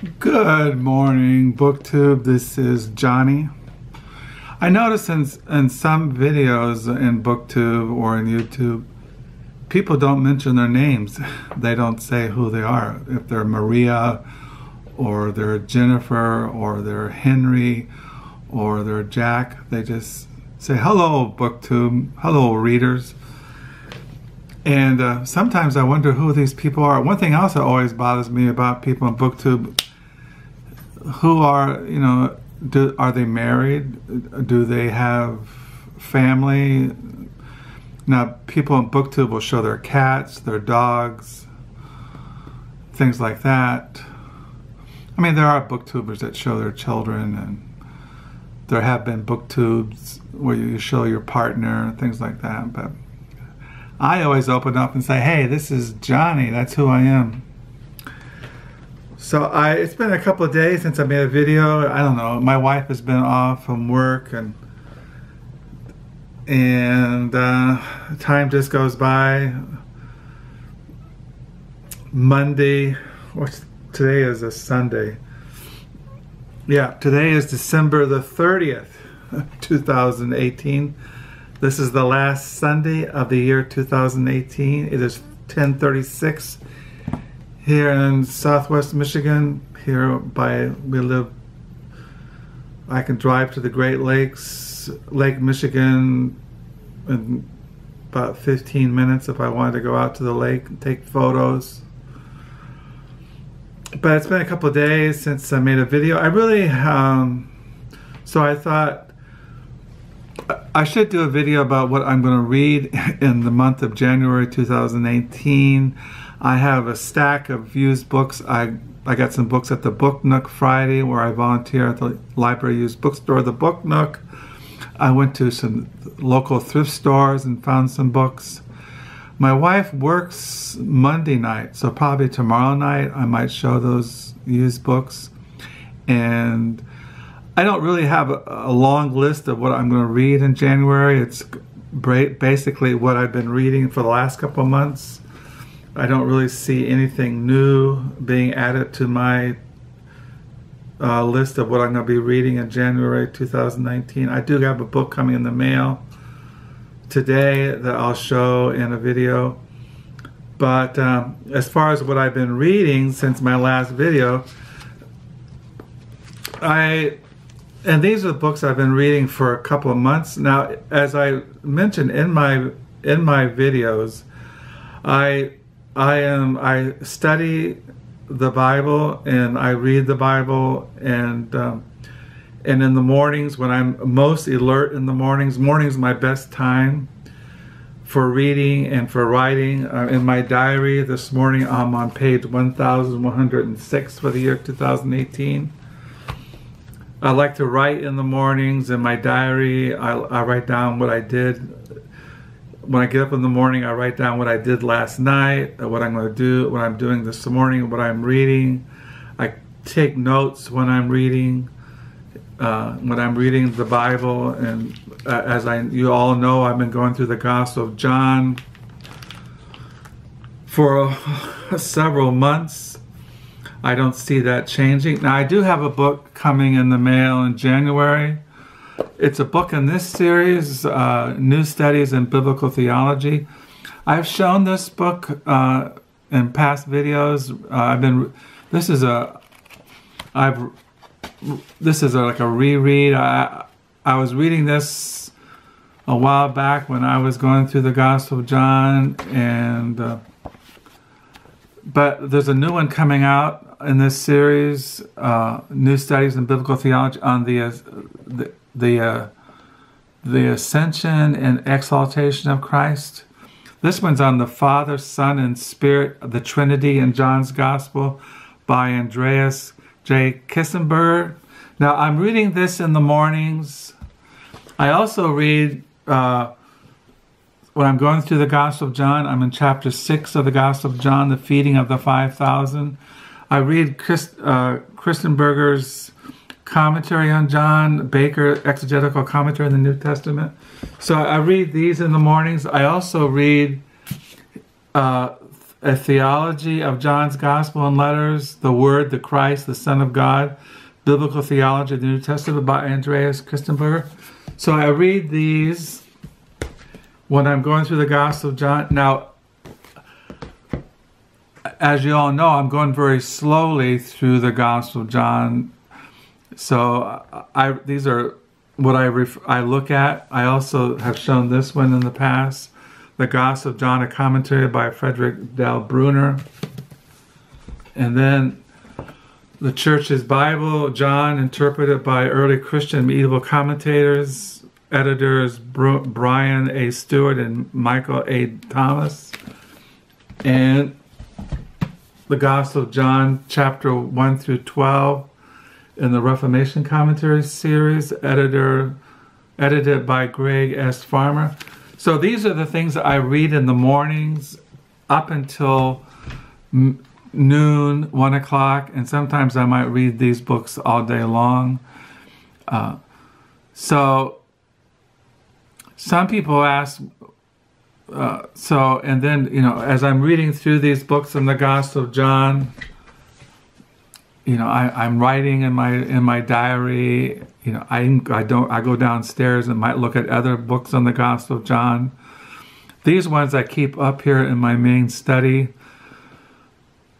Good morning, BookTube. This is Johnny. I noticed in some videos in BookTube or in YouTube, people don't mention their names. They don't say who they are. If they're Maria, or they're Jennifer, or they're Henry, or they're Jack, they just say, hello, BookTube, hello, readers. And sometimes I wonder who these people are. One thing else that always bothers me about people in BookTube, who are, are they married? Do they have family? Now, people in BookTube will show their cats, their dogs, things like that. I mean, there are BookTubers that show their children, and there have been BookTubes where you show your partner, things like that. But I always open up and say, hey, this is Johnny, that's who I am. So it's been a couple of days since I made a video. I don't know, my wife has been off from work, and time just goes by. Monday, today is a Sunday. Yeah, today is December the 30th, 2018. This is the last Sunday of the year 2018. It is 10:36 here in Southwest Michigan. I can drive to the Great Lakes, Lake Michigan, in about 15 minutes if I wanted to go out to the lake and take photos. But it's been a couple of days since I made a video. I really, so I thought I should do a video about what I'm going to read in the month of January 2018. I have a stack of used books. I got some books at the Book Nook Friday, where I volunteer at the library used bookstore, the Book Nook. I went to some local thrift stores and found some books. My wife works Monday night, so probably tomorrow night I might show those used books. And I don't really have a long list of what I'm going to read in January. It's basically what I've been reading for the last couple of months. I don't really see anything new being added to my list of what I'm going to be reading in January 2019. I do have a book coming in the mail today that I'll show in a video. But as far as what I've been reading since my last video, and these are the books I've been reading for a couple of months now. As I mentioned in my videos, I study the Bible and I read the Bible, and in the mornings when I'm most alert in the mornings is my best time for reading and for writing. In my diary this morning, I'm on page 1106 for the year 2018. I like to write in the mornings in my diary. I write down what I did. When I get up in the morning, I write down what I did last night, what I'm going to do, what I'm doing this morning, what I'm reading. I take notes when I'm reading the Bible. And as you all know, I've been going through the Gospel of John for several months. I don't see that changing. Now, I do have a book coming in the mail in January. It's a book in this series, New Studies in Biblical Theology. I've shown this book in past videos. This is like a reread. I was reading this a while back when I was going through the Gospel of John, and but there's a new one coming out in this series, New Studies in Biblical Theology, on the ascension and exaltation of Christ. This one's on the Father, Son, and Spirit, the Trinity in John's Gospel, by Andreas J. Kostenberger. Now, I'm reading this in the mornings. I also read, when I'm going through the Gospel of John, I'm in chapter 6 of the Gospel of John, the feeding of the 5,000. I read Kostenberger's commentary on John, Baker, Exegetical commentary in the New Testament. So I read these in the mornings. I also read A Theology of John's Gospel and Letters, The Word, the Christ, the Son of God, Biblical Theology of the New Testament by Andreas Kostenberger. So I read these when I'm going through the Gospel of John. Now, as you all know, I'm going very slowly through the Gospel of John. So these are what I look at. I also have shown this one in the past. The Gospel of John, a commentary by Frederick Bruner. And then the Church's Bible, John, interpreted by early Christian medieval commentators, editors Brian A. Stewart and Michael A. Thomas. And the Gospel of John, chapter 1 through 12, in the Reformation Commentary series, edited by Greg S. Farmer. So these are the things that I read in the mornings up until noon, 1 o'clock, and sometimes I might read these books all day long. So some people ask, and then, you know, as I'm reading through these books in the Gospel of John, you know, I'm writing in my diary. You know, I go downstairs and might look at other books on the Gospel of John. These ones I keep up here in my main study.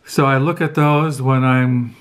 So I look at those when I'm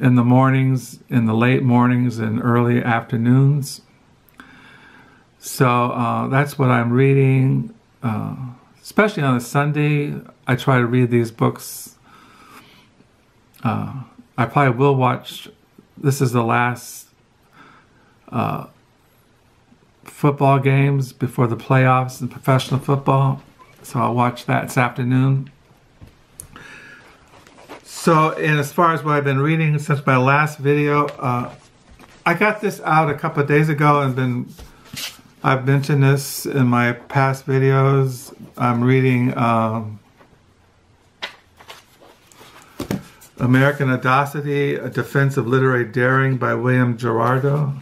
in the mornings, in the late mornings and early afternoons. So that's what I'm reading. Especially on a Sunday, I try to read these books. I probably will watch, this is the last football games before the playoffs in professional football. So I'll watch that this afternoon. So, and as far as what I've been reading since my last video, I got this out a couple of days ago and I've mentioned this in my past videos. I'm reading American Audacity, A Defense of Literary Daring by William Gerardo.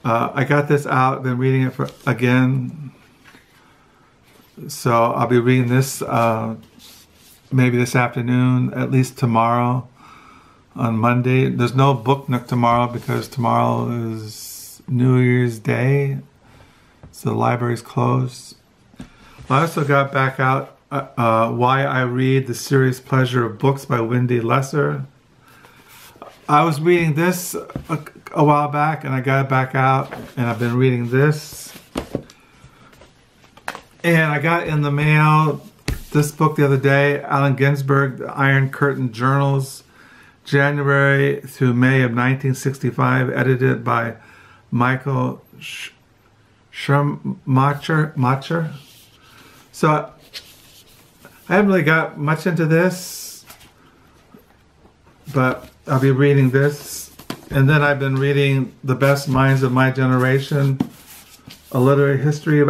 I got this out, been reading it again. So I'll be reading this maybe this afternoon, at least tomorrow on Monday. There's no Book Nook tomorrow because tomorrow is New Year's Day, so the library's closed. I also got back out Why I Read, The Serious Pleasure of Books by Wendy Lesser. I was reading this a while back and I got it back out and I've been reading this. And I got in the mail this book the other day, Allen Ginsberg, The Iron Curtain Journals, January through May of 1965, edited by Michael Schumacher. So I haven't really got much into this, but I'll be reading this. And then I've been reading The Best Minds of My Generation, A Literary History of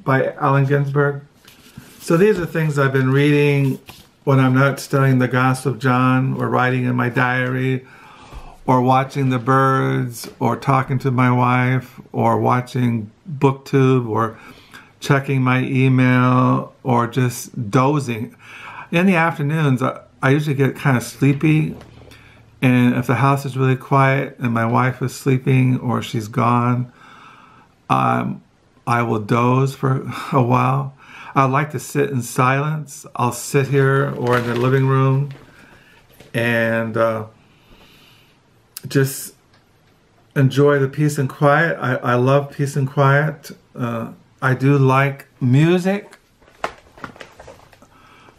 by Allen Ginsberg. So these are things I've been reading when I'm not studying the Gospel of John, or writing in my diary, or watching the birds, or talking to my wife, or watching BookTube, or checking my email, or just dozing. In the afternoons, I usually get kind of sleepy, and if the house is really quiet and my wife is sleeping or she's gone, I will doze for a while. I like to sit in silence. I'll sit here or in the living room and just enjoy the peace and quiet. I love peace and quiet. I do like music.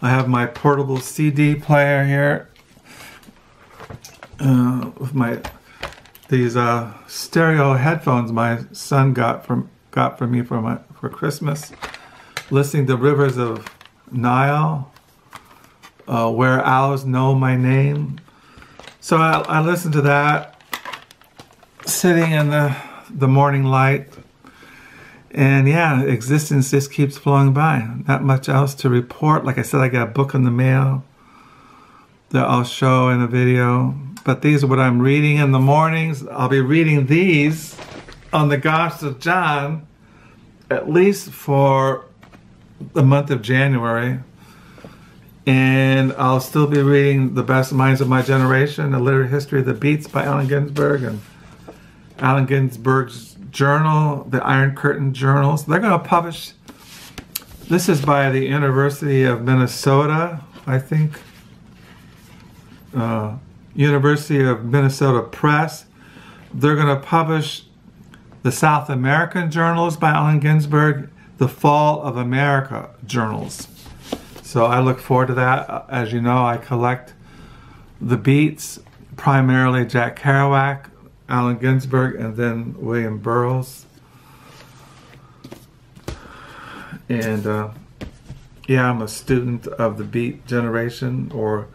I have my portable CD player here with these stereo headphones my son got for me for Christmas. Listening to Rivers of Nile, Where Owls Know My Name. So I listen to that, sitting in the morning light. And yeah, existence just keeps flowing by. Not much else to report. Like I said, I got a book in the mail that I'll show in a video. But these are what I'm reading in the mornings. I'll be reading these on the Gospel of John, at least for the month of January. And I'll still be reading The Best Minds of My Generation, A Literary History of the Beats by Allen Ginsberg, and Allen Ginsberg's journal, the Iron Curtain journals. They're going to publish, this is by the University of Minnesota, I think. University of Minnesota Press. They're going to publish the South American journals by Allen Ginsberg, the Fall of America journals. So I look forward to that. As you know, I collect the Beats, primarily Jack Kerouac, Allen Ginsberg, and then William Burroughs. And yeah, I'm a student of the Beat generation, or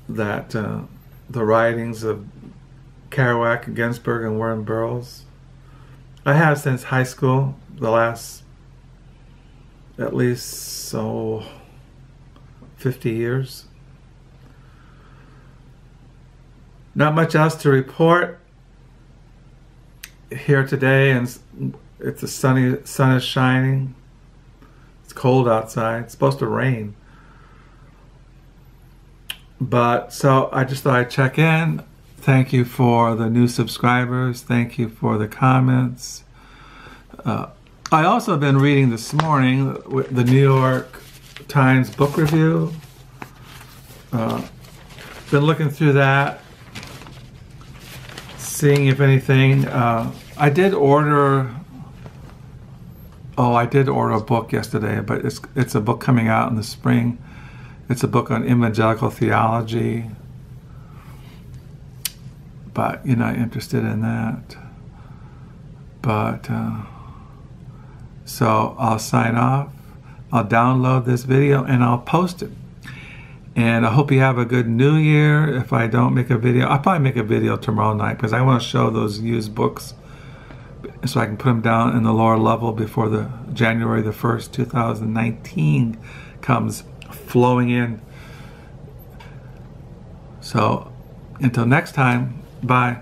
that the writings of Kerouac, Ginsberg, and William Burroughs. I have since high school, the last at least 50 years. Not much else to report here today, and it's the sun is shining. It's cold outside. It's supposed to rain. But so I just thought I'd check in. Thank you for the new subscribers. Thank you for the comments. I also have been reading this morning the New York Times book review. Been looking through that, seeing if anything. I did order a book yesterday, but it's a book coming out in the spring. It's a book on Evangelical Theology, but you're not interested in that. But so I'll sign off. I'll download this video and I'll post it. And I hope you have a good New Year. If I don't make a video, I'll probably make a video tomorrow night, because I want to show those used books so I can put them down in the lower level before the January the 1st, 2019 comes flowing in. So until next time, bye.